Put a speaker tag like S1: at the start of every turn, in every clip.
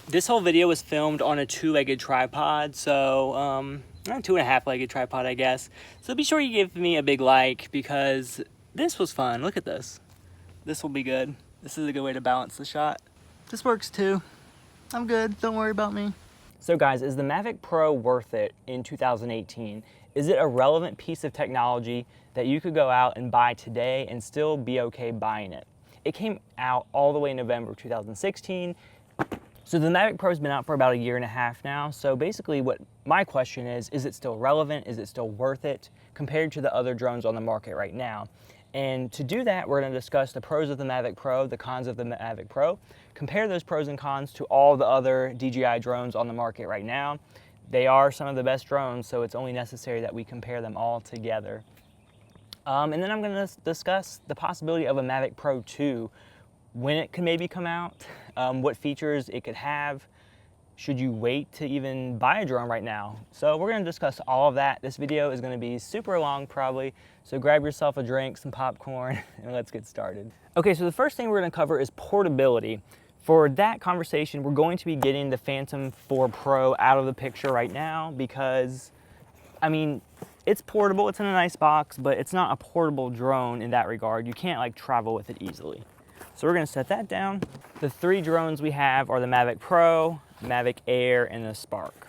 S1: This whole video was filmed on a 2-legged tripod, so a 2.5-legged tripod, I guess. So be sure you give me a big like because this was fun. Look at this. This will be good. This is a good way to balance the shot. This works too. I'm good. Don't worry about me. So guys, is the Mavic Pro worth it in 2018? Is it a relevant piece of technology that you could go out and buy today and still be okay buying it? It came out all the way in November 2016. So the Mavic Pro's been out for about 1.5 years now. So basically what my question is it still relevant? Is it still worth it compared to the other drones on the market right now? And to do that, we're gonna discuss the pros of the Mavic Pro, the cons of the Mavic Pro, compare those pros and cons to all the other DJI drones on the market right now. They are some of the best drones, so it's only necessary that we compare them all together. And then I'm gonna discuss the possibility of a Mavic Pro 2, when it could maybe come out, what features it could have, should you wait to even buy a drone right now? So we're gonna discuss all of that. This video is gonna be super long probably, so grab yourself a drink, some popcorn, and let's get started. Okay, so the first thing we're gonna cover is portability. For that conversation, we're going to be getting the Phantom 4 Pro out of the picture right now because, I mean, it's portable, it's in a nice box, but it's not a portable drone in that regard. You can't like travel with it easily. So we're gonna set that down. The 3 drones we have are the Mavic Pro, Mavic Air, and the Spark.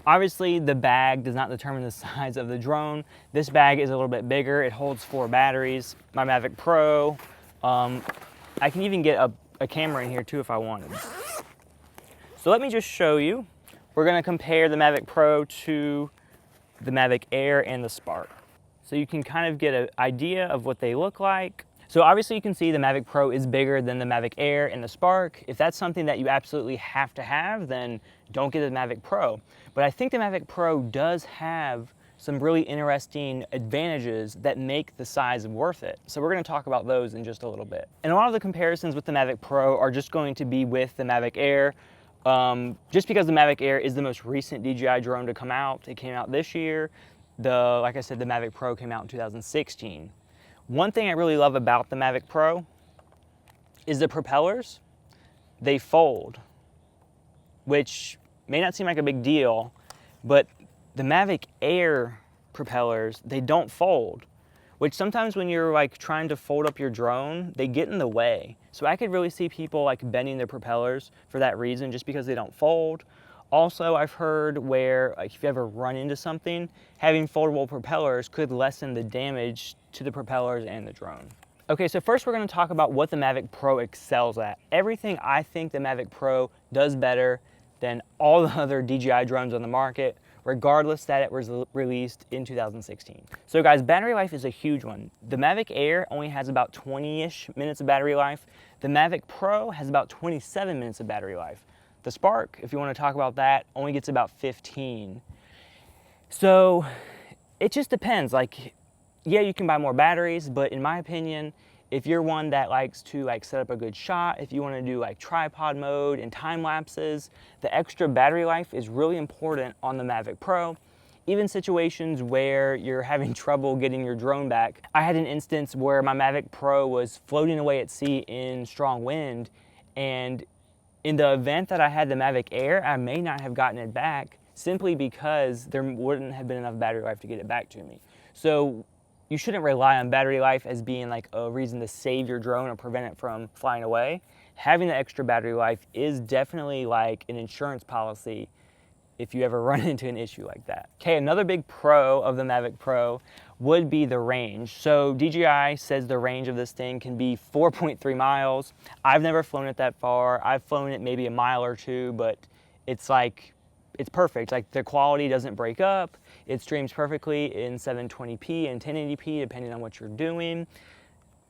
S1: Obviously, the bag does not determine the size of the drone. This bag is a little bit bigger. It holds 4 batteries. My Mavic Pro, I can even get a camera in here too if I wanted. So let me just show you. We're gonna compare the Mavic Pro to the Mavic Air and the Spark. So you can kind of get an idea of what they look like. So obviously you can see the Mavic Pro is bigger than the Mavic Air and the Spark. If that's something that you absolutely have to have, then don't get the Mavic Pro. But I think the Mavic Pro does have some really interesting advantages that make the size worth it. So we're gonna talk about those in just a little bit. And a lot of the comparisons with the Mavic Pro are just going to be with the Mavic Air, just because the Mavic Air is the most recent DJI drone to come out. It came out this year. Like I said, the Mavic Pro came out in 2016. One thing I really love about the Mavic Pro is the propellers. They fold, which may not seem like a big deal, but the Mavic Air propellers, they don't fold, which sometimes when you're like trying to fold up your drone, they get in the way. So I could really see people like bending their propellers for that reason, just because they don't fold. Also, I've heard where like, if you ever run into something, having foldable propellers could lessen the damage to the propellers and the drone. Okay, so first we're gonna talk about what the Mavic Pro excels at. Everything I think the Mavic Pro does better than all the other DJI drones on the market, regardless that it was released in 2016. So guys, battery life is a huge one. The Mavic Air only has about 20-ish minutes of battery life. The Mavic Pro has about 27 minutes of battery life. The Spark, if you want to talk about that, only gets about 15. So it just depends. Like, yeah, you can buy more batteries, but in my opinion, if you're one that likes to like set up a good shot, if you want to do like tripod mode and time lapses, the extra battery life is really important on the Mavic Pro. Even situations where you're having trouble getting your drone back. I had an instance where my Mavic Pro was floating away at sea in strong wind, and in the event that I had the Mavic Air, I may not have gotten it back simply because there wouldn't have been enough battery life to get it back to me. So you shouldn't rely on battery life as being like a reason to save your drone or prevent it from flying away. Having the extra battery life is definitely like an insurance policy if you ever run into an issue like that. Okay, another big pro of the Mavic Pro would be the range. So DJI says the range of this thing can be 4.3 miles. I've never flown it that far. I've flown it maybe a mile or 2, but it's like, it's perfect. Like the quality doesn't break up. It streams perfectly in 720p and 1080p, depending on what you're doing.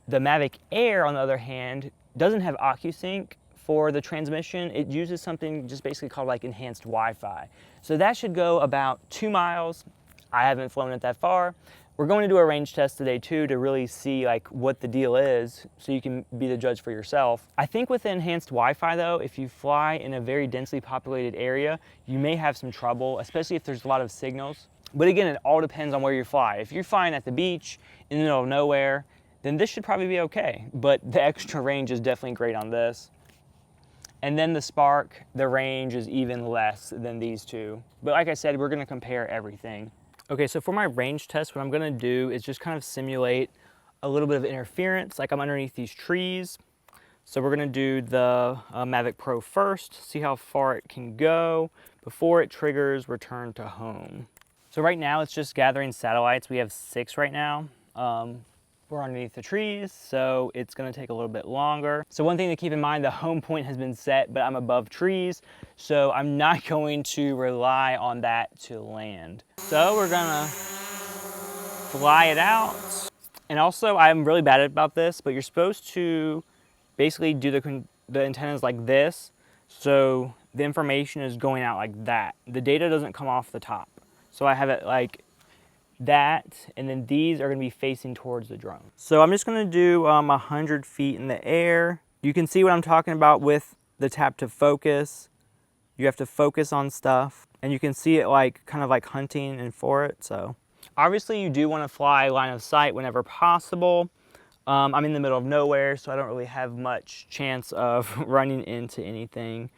S1: The Mavic Air, on the other hand, doesn't have OcuSync for the transmission. It uses something just basically called like enhanced Wi-Fi. So that should go about 2 miles. I haven't flown it that far. We're going to do a range test today too to really see like what the deal is so you can be the judge for yourself. I think with enhanced Wi-Fi though, if you fly in a very densely populated area, you may have some trouble, especially if there's a lot of signals. But again, it all depends on where you fly. If you're flying at the beach in the middle of nowhere, then this should probably be okay. But the extra range is definitely great on this. And then the Spark, the range is even less than these two. But like I said, we're gonna compare everything. Okay, so for my range test, what I'm gonna do is just kind of simulate a little bit of interference, like I'm underneath these trees. So we're gonna do the Mavic Pro first, see how far it can go before it triggers return to home. So right now it's just gathering satellites. We have 6 right now. We're underneath the trees, so it's gonna take a little bit longer. So one thing to keep in mind, the home point has been set, but I'm above trees, so I'm not going to rely on that to land. So we're gonna fly it out. And also, I'm really bad about this, but you're supposed to basically do the antennas like this, so the information is going out like that. The data doesn't come off the top. So I have it like that, and then these are gonna be facing towards the drone. So I'm just gonna do 100 feet in the air. You can see what I'm talking about with the tap to focus. You have to focus on stuff, and you can see it like kind of like hunting and for it. So obviously you do wanna fly line of sight whenever possible. I'm in the middle of nowhere, so I don't really have much chance of running into anything.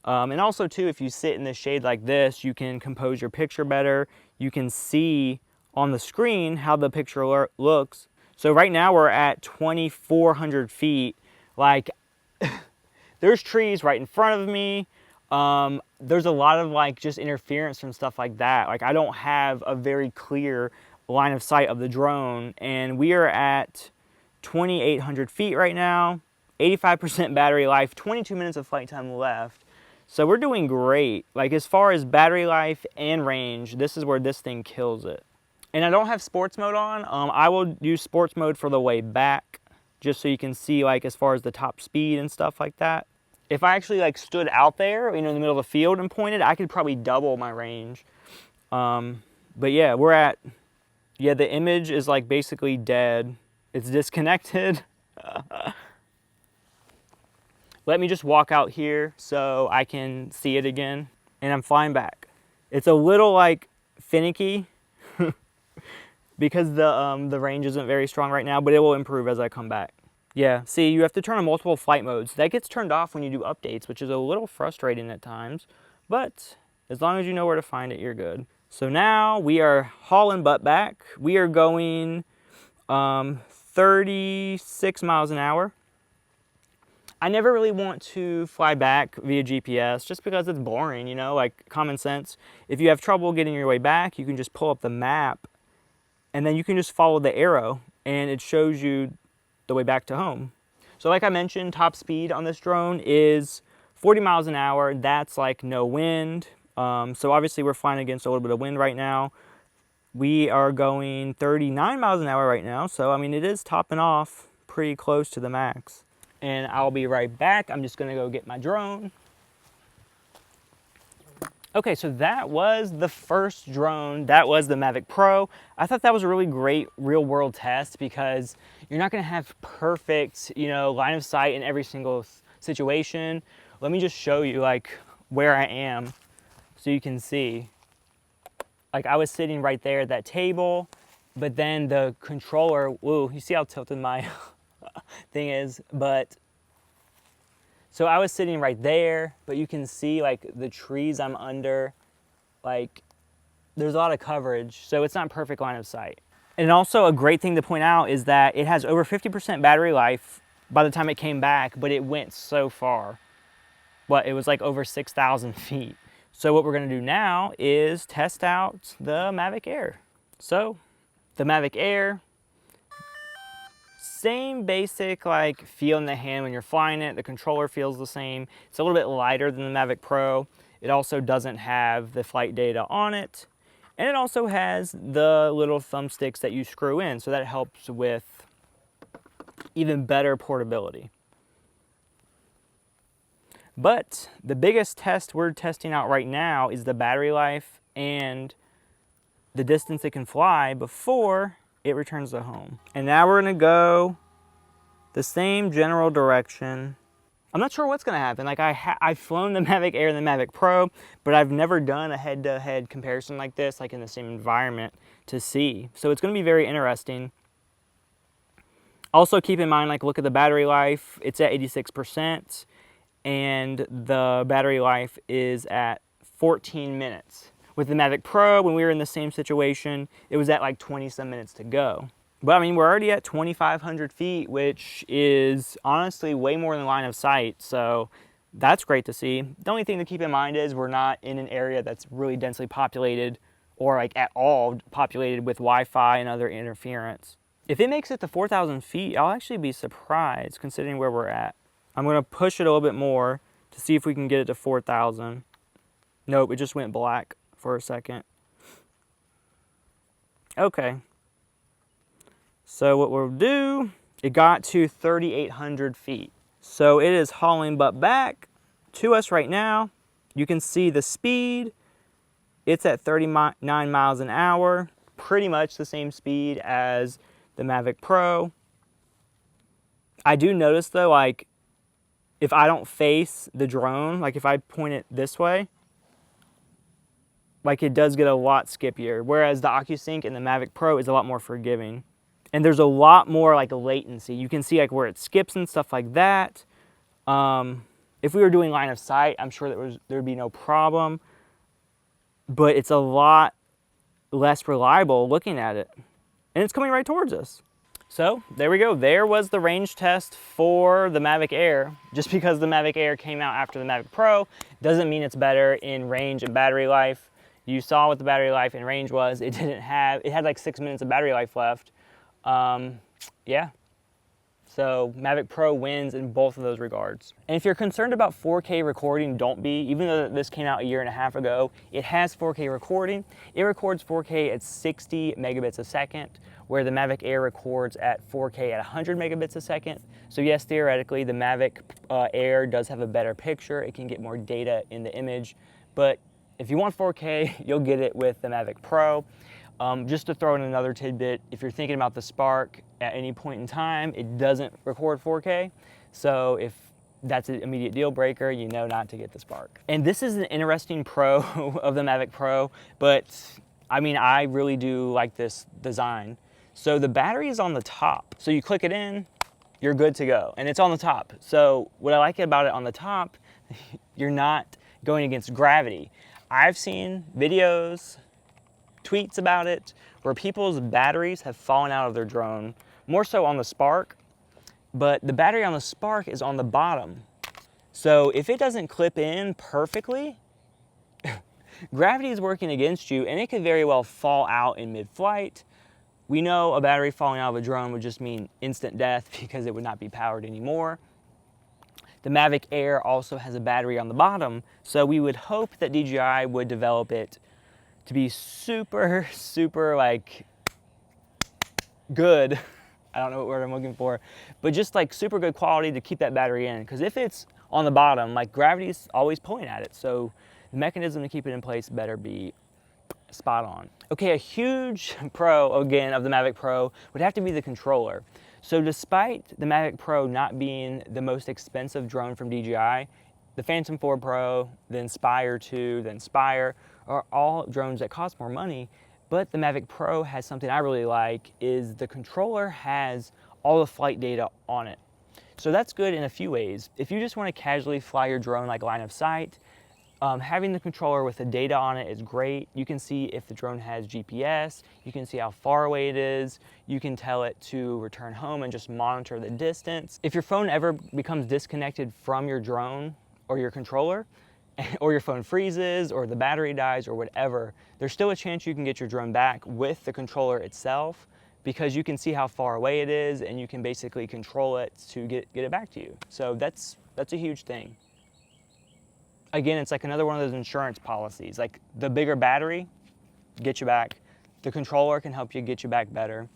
S1: And also too, if you sit in the shade like this, you can compose your picture better. You can see on the screen how the picture looks. So right now we're at 2,400 feet. Like, there's trees right in front of me. There's a lot of like just interference from stuff like that. Like, I don't have a very clear line of sight of the drone, and we are at 2,800 feet right now, 85% battery life, 22 minutes of flight time left. So we're doing great. Like, as far as battery life and range, this is where this thing kills it. And I don't have sports mode on. I will use sports mode for the way back, just so you can see like as far as the top speed and stuff like that. If I actually like stood out there, you know, in the middle of the field and pointed, I could probably double my range. But yeah, we're at, yeah, the image is like basically dead. It's disconnected. Let me just walk out here so I can see it again. And I'm flying back. It's a little like finicky because the range isn't very strong right now, but it will improve as I come back. Yeah, see, you have to turn on multiple flight modes. That gets turned off when you do updates, which is a little frustrating at times, but as long as you know where to find it, you're good. So now we are hauling butt back. We are going 36 miles an hour. I never really want to fly back via GPS just because it's boring, you know, like common sense. If you have trouble getting your way back, you can just pull up the map and then you can just follow the arrow and it shows you the way back to home. So like I mentioned, top speed on this drone is 40 miles an hour. That's like no wind. So obviously we're flying against a little bit of wind right now. We are going 39 miles an hour right now. So, I mean, it is topping off pretty close to the max. And I'll be right back. I'm just gonna go get my drone. Okay, so that was the first drone. That was the Mavic Pro. I thought that was a really great real world test because you're not gonna have perfect, you know, line of sight in every single situation. Let me just show you like where I am so you can see. Like, I was sitting right there at that table, but then the controller, whoa, you see how tilted my thing is, but so I was sitting right there, but you can see like the trees I'm under, like there's a lot of coverage, so it's not perfect line of sight. And also a great thing to point out is that it has over 50% battery life by the time it came back, but it went so far. But it was like over 6,000 feet. So what we're gonna do now is test out the Mavic Air. So the Mavic Air, same basic like feel in the hand when you're flying it. The controller feels the same. It's a little bit lighter than the Mavic Pro. It also doesn't have the flight data on it. And it also has the little thumbsticks that you screw in, so that helps with even better portability. But the biggest test we're testing out right now is the battery life and the distance it can fly before it returns to home. And now we're gonna go the same general direction. I'm not sure what's gonna happen. Like I've flown the Mavic Air and the Mavic Pro, but I've never done a head-to-head comparison like this, like in the same environment to see. So it's gonna be very interesting. Also keep in mind, like look at the battery life. It's at 86%. and the battery life is at 14 minutes. With the Mavic Pro, when we were in the same situation, it was at like 20 some minutes to go. But I mean, we're already at 2,500 feet, which is honestly way more than line of sight. So that's great to see. The only thing to keep in mind is we're not in an area that's really densely populated or like at all populated with Wi-Fi and other interference. If it makes it to 4,000 feet, I'll actually be surprised considering where we're at. I'm gonna push it a little bit more to see if we can get it to 4,000. Nope, it just went black for a second. Okay. So what we'll do, it got to 3,800 feet. So it is hauling butt back to us right now. You can see the speed. It's at 39 miles an hour, pretty much the same speed as the Mavic Pro. I do notice though, like if I don't face the drone, like if I point it this way, like it does get a lot skippier, whereas the OcuSync and the Mavic Pro is a lot more forgiving. And there's a lot more like latency. You can see like where it skips and stuff like that. If we were doing line of sight, I'm sure there would be no problem. But it's a lot less reliable looking at it. And it's coming right towards us. So there we go. There was the range test for the Mavic Air. Just because the Mavic Air came out after the Mavic Pro doesn't mean it's better in range and battery life. You saw what the battery life and range was. It had like 6 minutes of battery life left. Yeah, so Mavic Pro wins in both of those regards. And if you're concerned about 4K recording, don't be. Even though this came out a year and a half ago, it has 4K recording. It records 4K at 60 megabits a second, where the Mavic Air records at 4K at 100 megabits a second. So yes, theoretically, the Mavic Air does have a better picture. It can get more data in the image, but if you want 4K, you'll get it with the Mavic Pro. Just to throw in another tidbit, if you're thinking about the Spark at any point in time, it doesn't record 4K. So if that's an immediate deal breaker, you know not to get the Spark. And this is an interesting pro of the Mavic Pro, but I mean, I really do like this design. So the battery is on the top. So you click it in, you're good to go. And it's on the top. So what I like about it on the top, you're not going against gravity. I've seen videos, tweets about it, where people's batteries have fallen out of their drone, more so on the Spark, but the battery on the Spark is on the bottom. So if it doesn't clip in perfectly, gravity is working against you and it could very well fall out in mid-flight. We know a battery falling out of a drone would just mean instant death because it would not be powered anymore. The Mavic Air also has a battery on the bottom, so we would hope that DJI would develop it to be super like good. I don't know what word I'm looking for, but just like super good quality to keep that battery in. Because if it's on the bottom, like gravity's always pulling at it. So the mechanism to keep it in place better be spot on. Okay, a huge pro again of the Mavic Pro would have to be the controller. So despite the Mavic Pro not being the most expensive drone from DJI, the Phantom 4 Pro, the Inspire 2, the Inspire are all drones that cost more money, but the Mavic Pro has something I really like, is the controller has all the flight data on it. So that's good in a few ways. If you just want to casually fly your drone like line of sight, having the controller with the data on it is great. You can see if the drone has GPS, you can see how far away it is, you can tell it to return home and just monitor the distance. If your phone ever becomes disconnected from your drone or your controller, or your phone freezes, or the battery dies, or whatever, there's still a chance you can get your drone back with the controller itself, because you can see how far away it is, and you can basically control it to get it back to you. So that's a huge thing. Again, it's like another one of those insurance policies. Like the bigger battery, get you back. The controller can help you get you back better.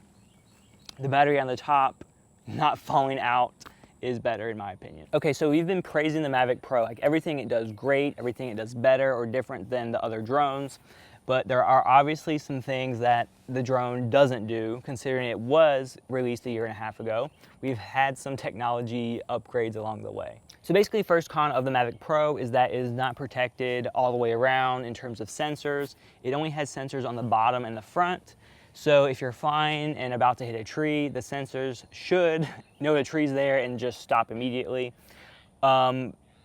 S1: The battery on the top, not falling out, is better in my opinion. Okay, so we've been praising the Mavic Pro, like everything it does great, everything it does better or different than the other drones, but there are obviously some things that the drone doesn't do, considering it was released a year and a half ago. We've had some technology upgrades along the way. So basically, first con of the Mavic Pro is that it is not protected all the way around in terms of sensors. It only has sensors on the bottom and the front. So if you're flying and about to hit a tree, the sensors should know the tree's there and just stop immediately.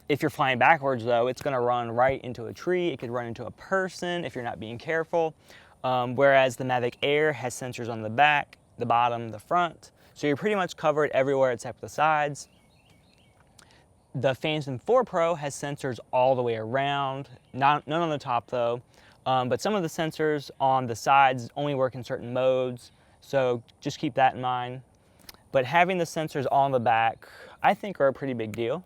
S1: If you're flying backwards though, it's gonna run right into a tree. It could run into a person if you're not being careful. Whereas the Mavic Air has sensors on the back, the bottom, the front. So you're pretty much covered everywhere except the sides. The Phantom 4 Pro has sensors all the way around, none on the top though, but some of the sensors on the sides only work in certain modes, so just keep that in mind. But having the sensors on the back, I think are a pretty big deal.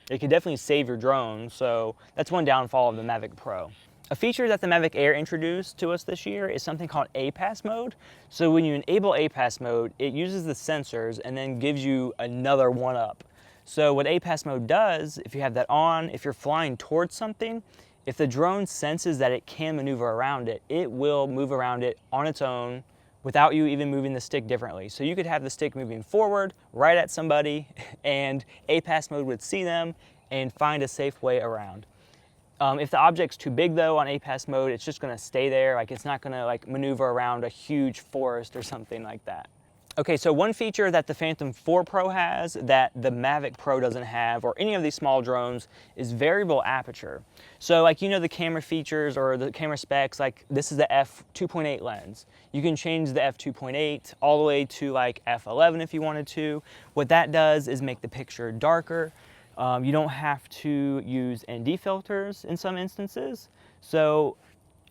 S1: It could definitely save your drone, so that's one downfall of the Mavic Pro. A feature that the Mavic Air introduced to us this year is something called APAS mode. So when you enable APAS mode, it uses the sensors and then gives you another one up. So what APAS mode does, if you have that on, if you're flying towards something, if the drone senses that it can maneuver around it, it will move around it on its own without you even moving the stick differently. So you could have the stick moving forward, right at somebody, and APAS mode would see them and find a safe way around. If the object's too big though on APAS mode, it's just gonna stay there. Like it's not gonna like maneuver around a huge forest or something like that. Okay, so one feature that the Phantom 4 Pro has that the Mavic Pro doesn't have, or any of these small drones, is variable aperture. So like, you know, the camera features or the camera specs, like this is the f2.8 lens. You can change the f2.8 all the way to like f11 if you wanted to. What that does is make the picture darker. You don't have to use ND filters in some instances.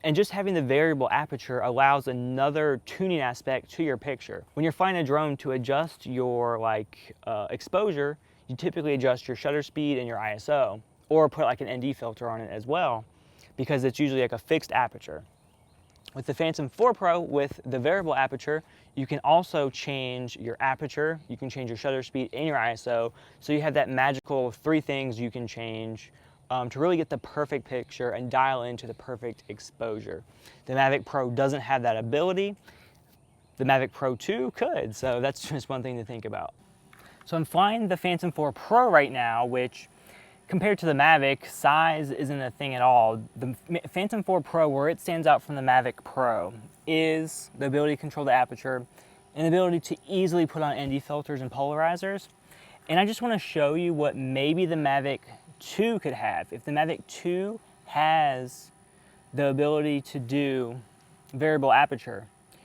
S1: And just having the variable aperture allows another tuning aspect to your picture. When you're flying a drone, to adjust your exposure, you typically adjust your shutter speed and your ISO, or put like an ND filter on it as well, because it's usually like a fixed aperture. With the Phantom 4 Pro, with the variable aperture, you can also change your aperture, you can change your shutter speed and your ISO, so you have that magical 3 things you can change to really get the perfect picture and dial into the perfect exposure. The Mavic Pro doesn't have that ability. The Mavic Pro 2 could, so that's just one thing to think about. So I'm flying the Phantom 4 Pro right now, which compared to the Mavic, size isn't a thing at all. The Phantom 4 Pro, where it stands out from the Mavic Pro, is the ability to control the aperture and the ability to easily put on ND filters and polarizers. And I just want to show you what maybe the Mavic 2 could have. If the Mavic 2 has the ability to do variable aperture,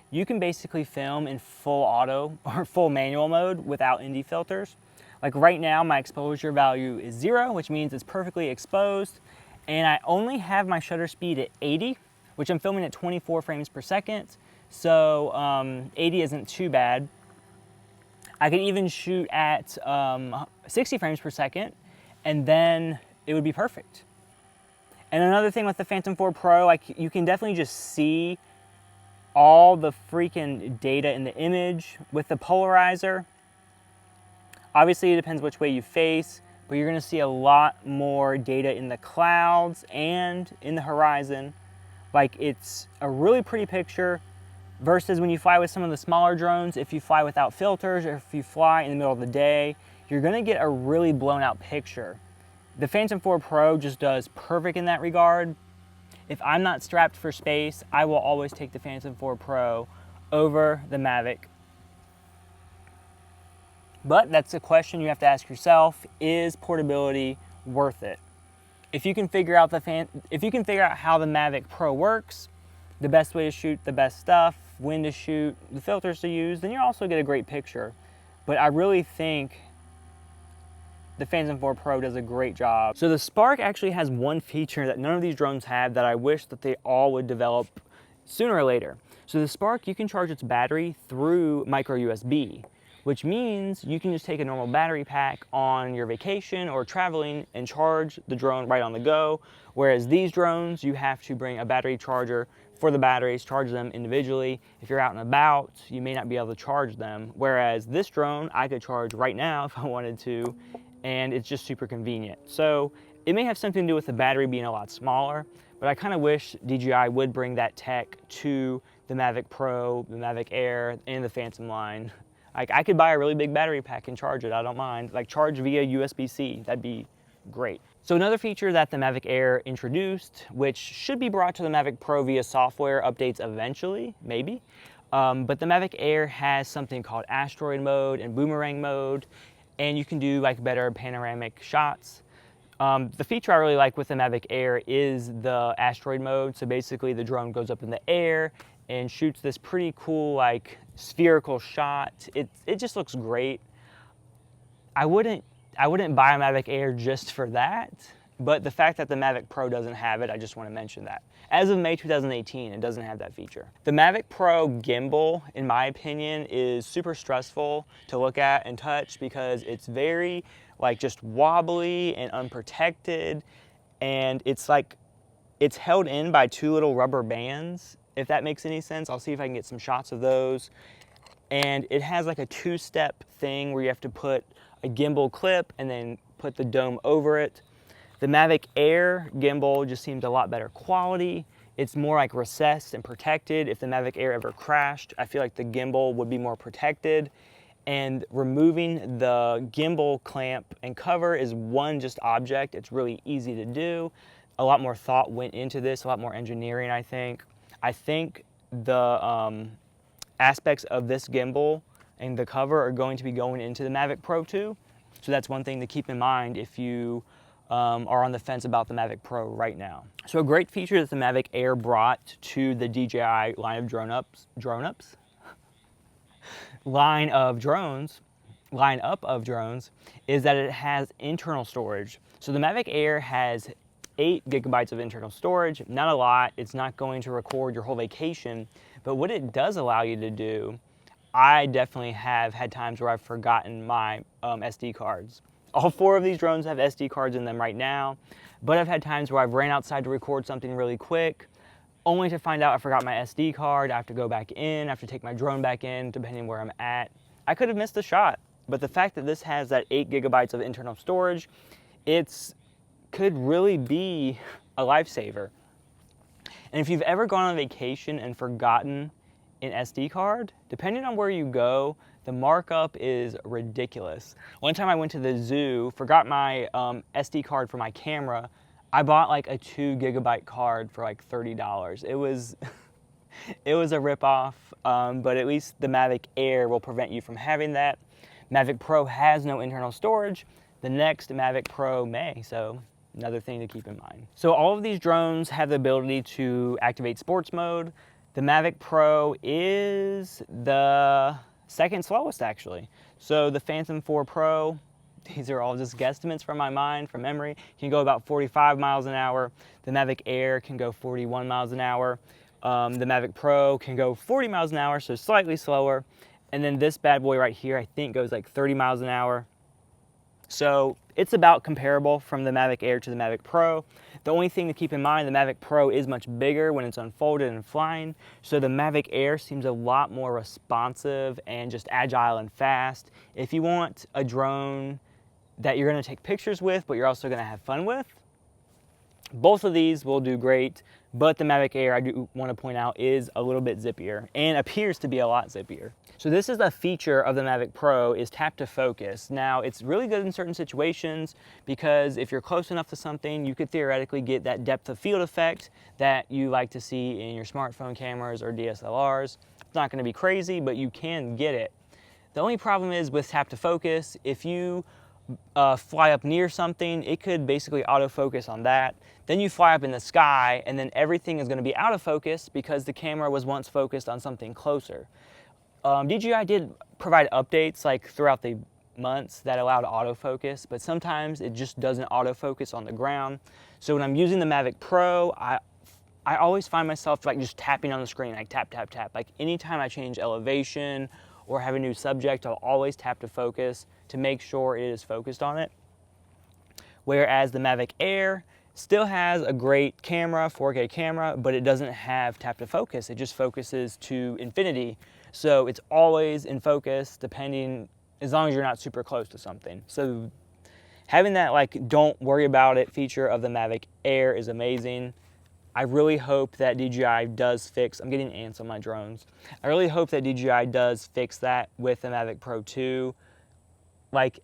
S1: you can basically film in full auto or full manual mode without ND filters. Like right now, my exposure value is 0, which means it's perfectly exposed, and I only have my shutter speed at 80, which I'm filming at 24 frames per second, so 80 isn't too bad. I could even shoot at 60 frames per second, and then it would be perfect. And another thing with the Phantom 4 Pro, like you can definitely just see all the freaking data in the image with the polarizer. Obviously it depends which way you face, but you're gonna see a lot more data in the clouds and in the horizon. Like it's a really pretty picture versus when you fly with some of the smaller drones. If you fly without filters or if you fly in the middle of the day, you're gonna get a really blown out picture. The Phantom 4 Pro just does perfect in that regard. If I'm not strapped for space, I will always take the Phantom 4 Pro over the Mavic. But that's a question you have to ask yourself: is portability worth it? If you can figure out how the Mavic Pro works, the best way to shoot the best stuff, when to shoot, the filters to use, then you'll also get a great picture. But I really think the Phantom 4 Pro does a great job. So the Spark actually has one feature that none of these drones have that I wish that they all would develop sooner or later. So the Spark, you can charge its battery through micro USB, which means you can just take a normal battery pack on your vacation or traveling and charge the drone right on the go. Whereas these drones, you have to bring a battery charger for the batteries, charge them individually. If you're out and about, you may not be able to charge them. Whereas this drone, I could charge right now if I wanted to, and it's just super convenient. So it may have something to do with the battery being a lot smaller, but I kind of wish DJI would bring that tech to the Mavic Pro, the Mavic Air, and the Phantom line. Like I could buy a really big battery pack and charge it, I don't mind. Like charge via USB-C, that'd be great. So another feature that the Mavic Air introduced, which should be brought to the Mavic Pro via software updates eventually, maybe, but the Mavic Air has something called Asteroid Mode and Boomerang Mode, and you can do like better panoramic shots. The feature I really like with the Mavic Air is the Asteroid Mode. So basically the drone goes up in the air and shoots this pretty cool like spherical shot. It just looks great. I wouldn't buy a Mavic Air just for that, but the fact that the Mavic Pro doesn't have it, I just want to mention that. As of May 2018, it doesn't have that feature. The Mavic Pro gimbal, in my opinion, is super stressful to look at and touch because it's very like just wobbly and unprotected, and it's held in by two little rubber bands, if that makes any sense. I'll see if I can get some shots of those. And it has like a two-step thing where you have to put a gimbal clip and then put the dome over it. The Mavic Air gimbal just seems a lot better quality. It's more like recessed and protected. If the Mavic Air ever crashed, I feel like the gimbal would be more protected. And removing the gimbal clamp and cover is one just object. It's really easy to do. A lot more thought went into this, a lot more engineering, I think. I think the aspects of this gimbal and the cover are going to be going into the Mavic Pro 2. So that's one thing to keep in mind if you are on the fence about the Mavic Pro right now. So a great feature that the Mavic Air brought to the DJI line of lineup of drones is that it has internal storage. So the Mavic Air has 8 gigabytes of internal storage, not a lot. It's not going to record your whole vacation, but what it does allow you to do, I definitely have had times where I've forgotten my SD cards. All 4 of these drones have SD cards in them right now, but I've had times where I've ran outside to record something really quick, only to find out I forgot my SD card. I have to go back in, I have to take my drone back in, depending where I'm at. I could have missed the shot, but the fact that this has that 8 gigabytes of internal storage, could really be a lifesaver. And if you've ever gone on vacation and forgotten an SD card, depending on where you go, the markup is ridiculous. One time I went to the zoo, forgot my SD card for my camera. I bought like a 2 gigabyte card for like $30. It was a ripoff, but at least the Mavic Air will prevent you from having that. Mavic Pro has no internal storage. The next Mavic Pro may, so another thing to keep in mind. So all of these drones have the ability to activate sports mode. The Mavic Pro is the second slowest, actually. So the Phantom 4 Pro, these are all just guesstimates from my mind, from memory, can go about 45 miles an hour. The Mavic Air can go 41 miles an hour. The Mavic Pro can go 40 miles an hour, so slightly slower. And then this bad boy right here, I think goes like 30 miles an hour. So it's about comparable from the Mavic Air to the Mavic Pro. The only thing to keep in mind, the Mavic Pro is much bigger when it's unfolded and flying. So the Mavic Air seems a lot more responsive and just agile and fast. If you want a drone that you're going to take pictures with, but you're also going to have fun with, both of these will do great. But the Mavic Air, I do want to point out, is a little bit zippier and appears to be a lot zippier. So this is a feature of the Mavic Pro, is tap to focus. Now it's really good in certain situations because if you're close enough to something, you could theoretically get that depth of field effect that you like to see in your smartphone cameras or DSLRs. It's not going to be crazy, but you can get it. The only problem is with tap to focus, if you fly up near something, it could basically autofocus on that. Then you fly up in the sky and then everything is going to be out of focus because the camera was once focused on something closer. DJI did provide updates like throughout the months that allowed autofocus, but sometimes it just doesn't autofocus on the ground. So when I'm using the Mavic Pro, I always find myself like just tapping on the screen, like tap, tap, tap. Like anytime I change elevation or have a new subject, I'll always tap to focus to make sure it is focused on it. Whereas the Mavic Air still has a great camera, 4K camera, but it doesn't have tap to focus. It just focuses to infinity. So it's always in focus as long as you're not super close to something. So having that like don't worry about it feature of the Mavic Air is amazing. I really hope that DJI does fix, I'm getting ants on my drones. I really hope that DJI does fix that with the Mavic Pro 2. Like,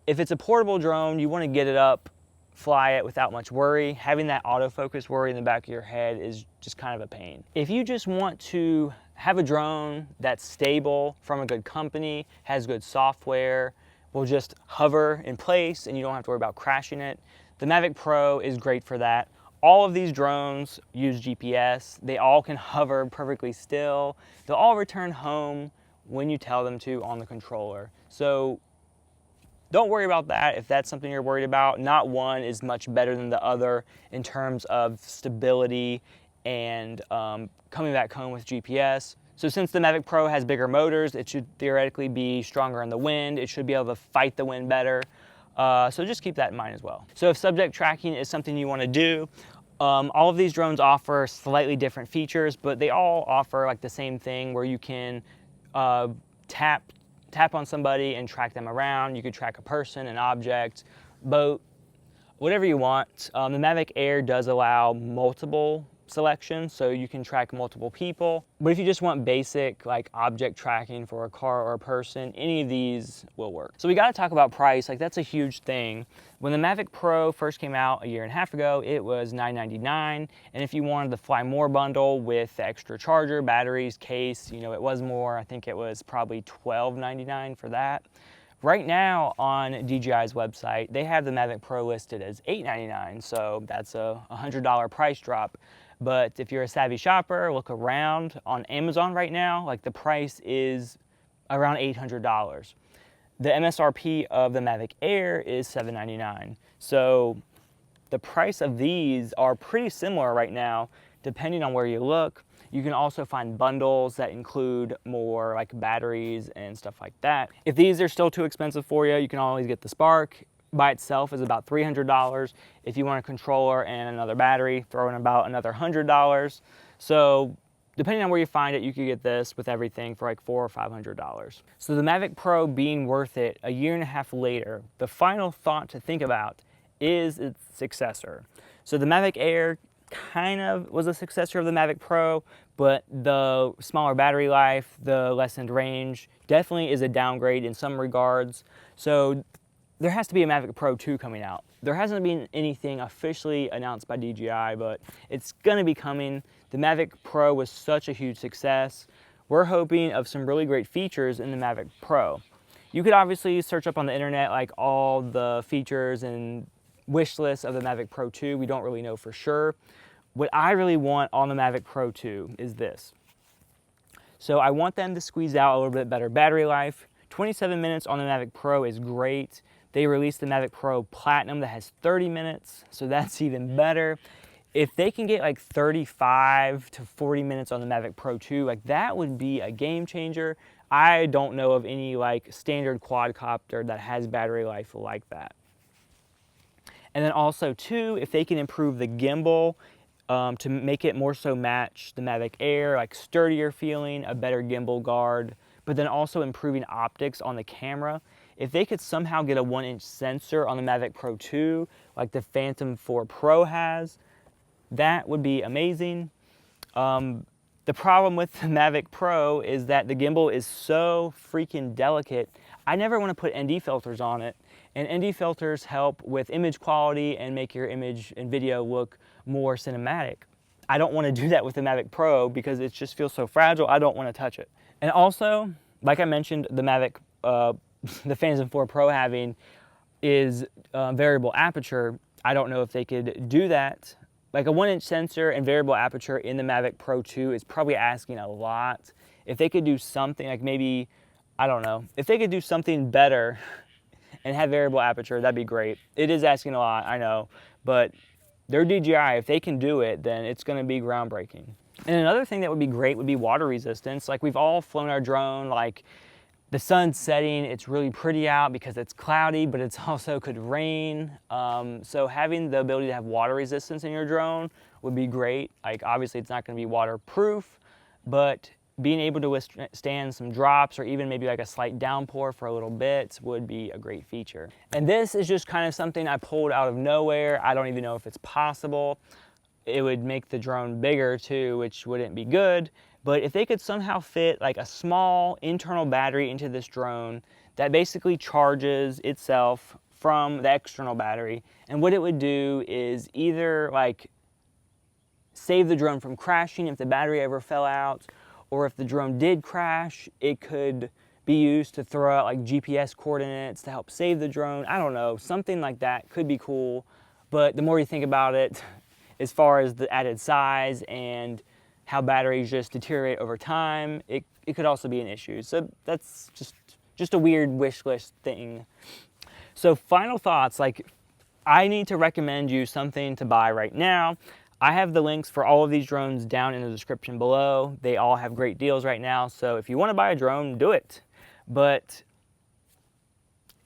S1: if it's a portable drone, you want to get it up, fly it without much worry. Having that autofocus worry in the back of your head is just kind of a pain. If you just want to have a drone that's stable, from a good company, has good software, will just hover in place and you don't have to worry about crashing it, The Mavic Pro is great for that. All of these drones use GPS. They all can hover perfectly still. They'll all return home when you tell them to on the controller. So don't worry about that if that's something you're worried about. Not one is much better than the other in terms of stability and coming back home with GPS. So since the Mavic Pro has bigger motors, it should theoretically be stronger in the wind. It should be able to fight the wind better. So just keep that in mind as well. So if subject tracking is something you want to do, all of these drones offer slightly different features, but they all offer like the same thing where you can tap on somebody and track them around. You could track a person, an object, boat, whatever you want. The Mavic Air does allow multiple selection, so you can track multiple people. But if you just want basic like object tracking for a car or a person, any of these will work. So we got to talk about price. Like, that's a huge thing. When the Mavic Pro first came out a year and a half ago, it was $999, and if you wanted the Fly More bundle with the extra charger, batteries, case, you know, it was more. I think it was probably $12.99 for that. Right now on DJI's website, they have the Mavic Pro listed as $899, so that's a $100 price drop. But if you're a savvy shopper, look around on Amazon right now, like the price is around $800. The MSRP of the Mavic Air is $799. So the price of these are pretty similar right now, depending on where you look. You can also find bundles that include more like batteries and stuff like that. If these are still too expensive for you, you can always get the Spark. By itself is about $300. If you want a controller and another battery, throw in about another $100. So depending on where you find it, you could get this with everything for like $400 or $500. So the Mavic Pro being worth it a year and a half later, the final thought to think about is its successor. So the Mavic Air kind of was a successor of the Mavic Pro, but the smaller battery life, the lessened range, definitely is a downgrade in some regards. So there has to be a Mavic Pro 2 coming out. There hasn't been anything officially announced by DJI, but it's gonna be coming. The Mavic Pro was such a huge success. We're hoping of some really great features in the Mavic Pro. You could obviously search up on the internet like all the features and wish lists of the Mavic Pro 2. We don't really know for sure. What I really want on the Mavic Pro 2 is this. So I want them to squeeze out a little bit better battery life. 27 minutes on the Mavic Pro is great. They released the Mavic Pro Platinum that has 30 minutes, so that's even better. If they can get like 35 to 40 minutes on the Mavic Pro 2, like that would be a game changer. I don't know of any like standard quadcopter that has battery life like that. And then also too, if they can improve the gimbal to make it more so match the Mavic Air, like sturdier feeling, a better gimbal guard, but then also improving optics on the camera. If they could somehow get a 1-inch sensor on the Mavic Pro 2, like the Phantom 4 Pro has, that would be amazing. The problem with the Mavic Pro is that the gimbal is so freaking delicate. I never want to put ND filters on it, and ND filters help with image quality and make your image and video look more cinematic. I don't want to do that with the Mavic Pro because it just feels so fragile. I don't want to touch it. And also, like I mentioned, the Mavic, the Phantom 4 Pro having is variable aperture. I don't know if they could do that. Like a 1-inch sensor and variable aperture in the Mavic Pro 2 is probably asking a lot. If they could do something like maybe, I don't know, if they could do something better and have variable aperture, that'd be great. It is asking a lot, I know, but they're DJI. If they can do it, then it's going to be groundbreaking. And another thing that would be great would be water resistance. Like, we've all flown our drone, like the sun's setting, it's really pretty out because it's cloudy, but it's also could rain. So having the ability to have water resistance in your drone would be great. Like, obviously it's not going to be waterproof, but being able to withstand some drops or even maybe like a slight downpour for a little bit would be a great feature. And this is just kind of something I pulled out of nowhere. I don't even know if it's possible. It would make the drone bigger too, which wouldn't be good. But if they could somehow fit like a small internal battery into this drone that basically charges itself from the external battery, and what it would do is either like save the drone from crashing if the battery ever fell out, or if the drone did crash, it could be used to throw out like GPS coordinates to help save the drone. I don't know, something like that could be cool. But the more you think about it, as far as the added size and how batteries just deteriorate over time, it could also be an issue. So that's just a weird wish list thing. So final thoughts, like I need to recommend you something to buy right now. I have the links for all of these drones down in the description below. They all have great deals right now. So if you want to buy a drone, do it. But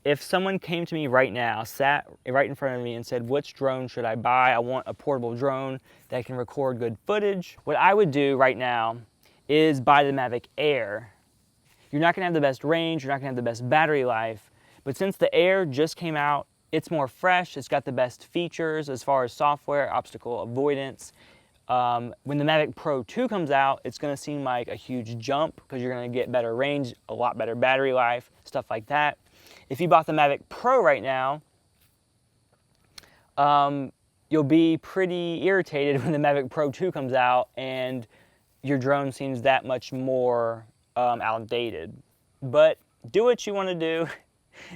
S1: if someone came to me right now, sat right in front of me and said, which drone should I buy? I want a portable drone that can record good footage. What I would do right now is buy the Mavic Air. You're not gonna have the best range, you're not gonna have the best battery life, but since the Air just came out, it's more fresh, it's got the best features as far as software, obstacle avoidance. When the Mavic Pro 2 comes out, it's gonna seem like a huge jump because you're gonna get better range, a lot better battery life, stuff like that. If you bought the Mavic Pro right now, you'll be pretty irritated when the Mavic Pro 2 comes out and your drone seems that much more outdated. But do what you want to do.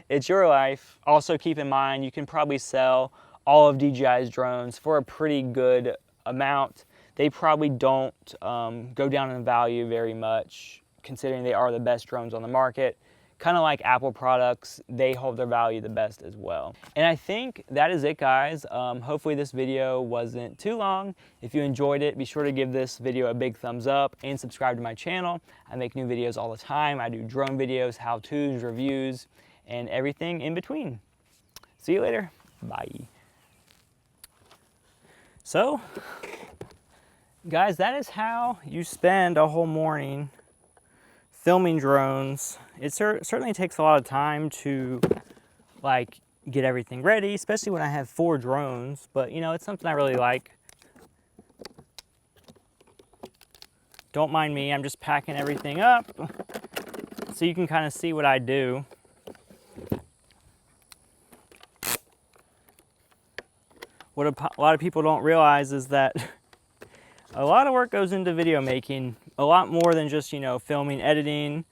S1: It's your life. Also keep in mind, you can probably sell all of DJI's drones for a pretty good amount. They probably don't go down in value very much, considering they are the best drones on the market. Kind of like Apple products, they hold their value the best as well. And I think that is it, guys. Hopefully this video wasn't too long. If you enjoyed it, be sure to give this video a big thumbs up and subscribe to my channel. I make new videos all the time. I do drone videos, how-tos, reviews, and everything in between. See you later. Bye. So, guys, that is how you spend a whole morning filming drones. It certainly takes a lot of time to like get everything ready, especially when I have 4 drones, but you know, it's something I really like. Don't mind me, I'm just packing everything up so you can kind of see what I do. What a lot of people don't realize is that a lot of work goes into video making, a lot more than just, you know, filming, editing.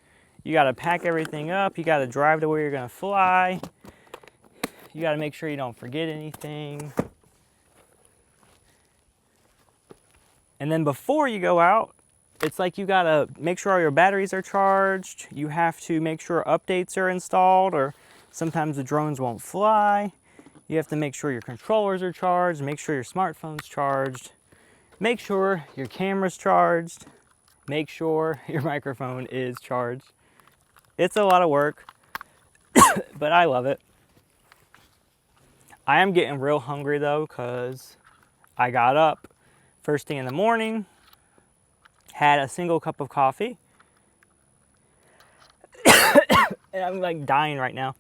S1: You gotta pack everything up, you gotta drive to where you're gonna fly, you gotta make sure you don't forget anything. And then before you go out, it's like you gotta make sure all your batteries are charged, you have to make sure updates are installed, or sometimes the drones won't fly. You have to make sure your controllers are charged, make sure your smartphone's charged, make sure your camera's charged, make sure your microphone is charged. It's a lot of work, but I love it. I am getting real hungry though, because I got up first thing in the morning, had a single cup of coffee, and I'm like dying right now.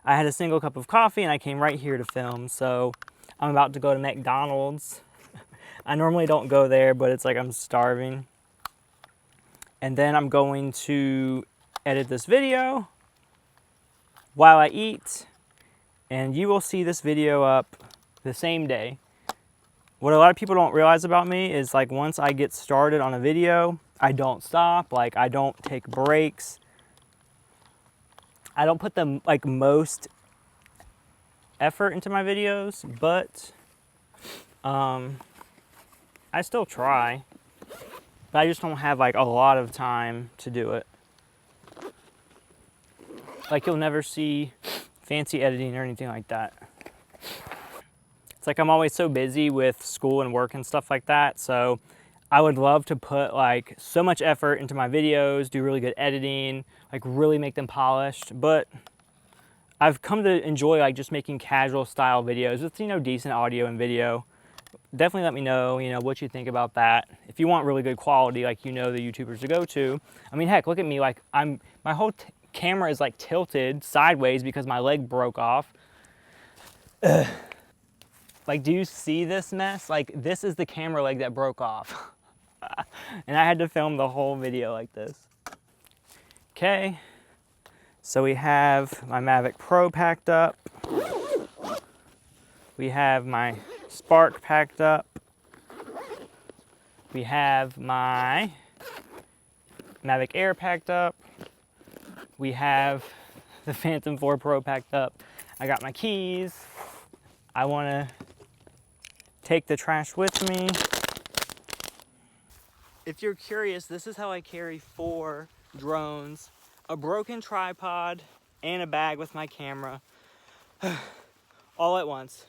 S1: I had a single cup of coffee and I came right here to film, so I'm about to go to McDonald's. I normally don't go there, but it's like I'm starving. And then I'm going to edit this video while I eat, and you will see this video up the same day. What a lot of people don't realize about me is like once I get started on a video, I don't stop, like I don't take breaks. I don't put the like most effort into my videos, but I still try, but I just don't have like a lot of time to do it. Like you'll never see fancy editing or anything like that. It's like I'm always so busy with school and work and stuff like that, so I would love to put like so much effort into my videos, do really good editing, like really make them polished, but I've come to enjoy like just making casual style videos with, you know, decent audio and video. Definitely let me know, you know, what you think about that. If you want really good quality, like, you know, the YouTubers to go to. I mean, heck, look at me, like my whole camera is like tilted sideways because my leg broke off. Ugh. Like, do you see this mess? Like, this is the camera leg that broke off. And I had to film the whole video like this. Okay, so we have my Mavic Pro packed up. We have my Spark packed up. We have my Mavic Air packed up. We have the Phantom 4 Pro packed up. I got my keys. I want to take the trash with me. If you're curious, this is how I carry 4 drones, a broken tripod, and a bag with my camera all at once.